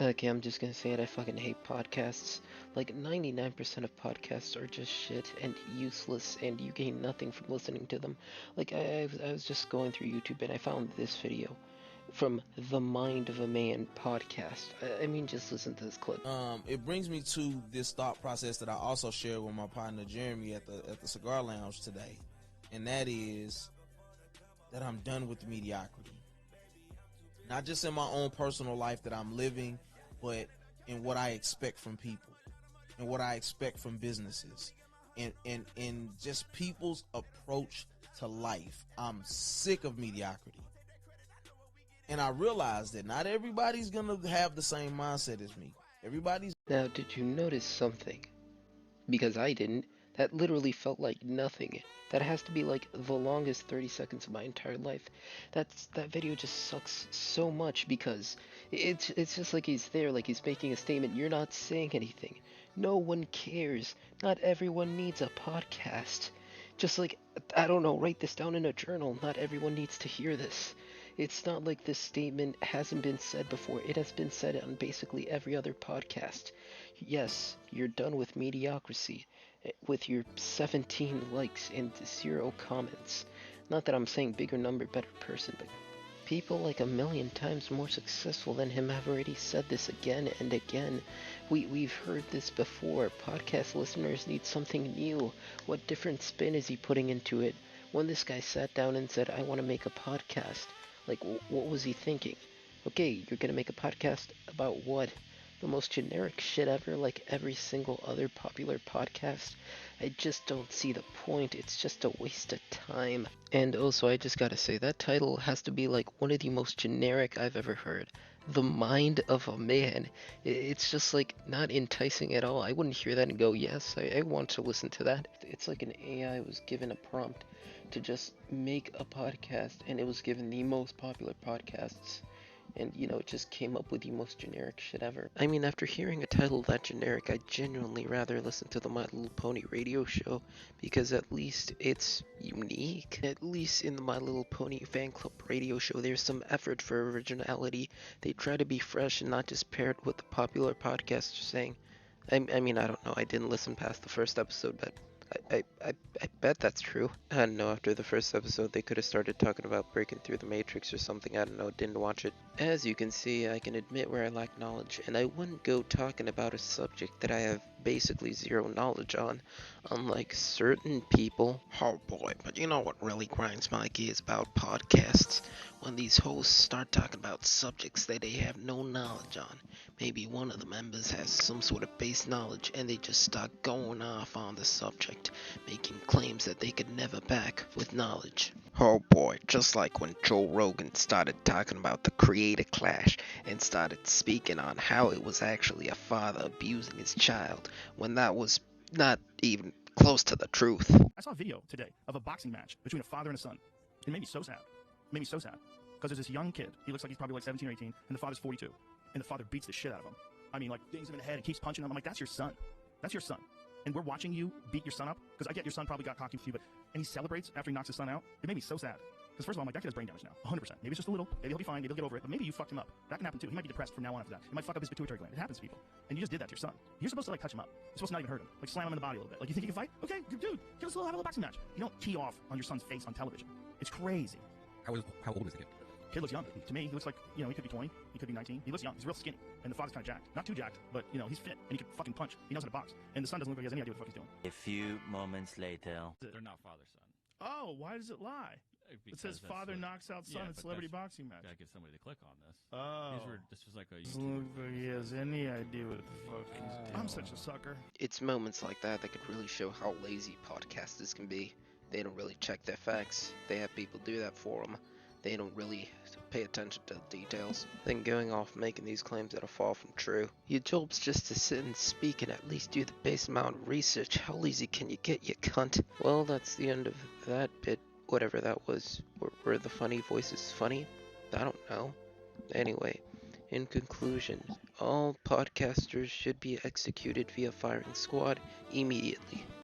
Okay, I'm just gonna say it. I fucking hate podcasts. Like 99% of podcasts are just shit and useless, and you gain nothing from listening to them. Like I was just going through YouTube and I found this video from the Mind of a Man podcast. I mean, just listen to this clip. It brings me to this thought process that I also shared with my partner Jeremy at the cigar lounge today, and that is that I'm done with mediocrity. Not just in my own personal life that I'm living, but in what I expect from people, and what I expect from businesses, and just people's approach to life. I'm sick of mediocrity. And I realize that not everybody's gonna have the same mindset as me. Everybody's Now, did you notice something? Because I didn't. That literally felt like nothing. That has to be like the longest 30 seconds of my entire life. That video just sucks so much because it's just like he's there, like he's making a statement. You're not saying anything. No one cares. Not everyone needs a podcast. Just like, I don't know, write this down in a journal. Not everyone needs to hear this. It's not like this statement hasn't been said before. It has been said on basically every other podcast. Yes, you're done with mediocrity, with your 17 likes and 0 comments. Not that I'm saying bigger number, better person, but people like a million times more successful than him have already said this again and again. We've heard this before. Podcast listeners need something new. What different spin is he putting into it? When this guy sat down and said, I want to make a podcast, like, what was he thinking? Okay, you're gonna make a podcast about what? The most generic shit ever, like every single other popular podcast. I just don't see the point. It's just a waste of time. And also, I just gotta say, that title has to be like one of the most generic I've ever heard. The Mind of a Man. It's just like not enticing at all. I wouldn't hear that and go, yes, I want to listen to that. It's like an AI was given a prompt to just make a podcast, and it was given the most popular podcasts, and it just came up with the most generic shit ever. I mean, after hearing a title that generic, I'd genuinely rather listen to the My Little Pony radio show, because at least it's unique. At least in the My Little Pony fan club radio show, there's some effort for originality. They try to be fresh and not just pair it with the popular podcasts are saying. I mean, I don't know. I didn't listen past the first episode, but I bet that's true. I don't know, after the first episode, they could have started talking about breaking through the Matrix or something. I don't know, didn't watch it. As you can see, I can admit where I lack knowledge, and I wouldn't go talking about a subject that I have basically zero knowledge on, unlike certain people. Oh boy, but you know what really grinds my gears about podcasts? When these hosts start talking about subjects that they have no knowledge on. Maybe one of the members has some sort of base knowledge and they just start going off on the subject, making claims that they could never back with knowledge. Oh boy, just like when Joe Rogan started talking about the creator clash and started speaking on how it was actually a father abusing his child, when that was not even close to the truth. I saw a video today of a boxing match between a father and a son. It made me so sad. It made me so sad. Because there's this young kid. He looks like he's probably like 17 or 18, and the father's 42. And the father beats the shit out of him. I mean, like, dings him in the head and keeps punching him. I'm like, that's your son. That's your son. And we're watching you beat your son up. Because I get your son probably got cocky with you, but and he celebrates after he knocks his son out. It made me so sad. Because first of all, I'm like, that kid has brain damage now. 100%. Maybe it's just a little. Maybe he'll be fine. Maybe he'll get over it. But maybe you fucked him up. That can happen too. He might be depressed from now on after that. It might fuck up his pituitary gland. It happens to people. And you just did that to your son. You're supposed to like touch him up. You're supposed to not even hurt him. Like slam him in the body a little bit. Like, you think you can fight? Okay, dude, have a little boxing match. You don't key off on your son's face on television. It's crazy. How old is the kid? Kid looks young. To me, he looks like, he could be 20, he could be 19. He looks young. He's real skinny. And the father's kind of jacked. Not too jacked, but, he's fit. And he can fucking punch. He knows how to box. And the son doesn't look like he has any idea what the fuck he's doing. A few moments later. They're not father-son. Oh, why does it lie? It says father knocks out son at celebrity boxing match. Gotta get somebody to click on this. Oh. This was like a Doesn't look like he has any idea what the fuck he's doing. I'm such a sucker. It's moments like that that could really show how lazy podcasters can be. They don't really check their facts. They have people do that for them. They don't really pay attention to the details. Then going off making these claims that are far from true. Your job's just to sit and speak and at least do the base amount of research. How lazy can you get, you cunt? Well, that's the end of that bit. Whatever that was. Were the funny voices funny? I don't know. Anyway, in conclusion, all podcasters should be executed via firing squad immediately.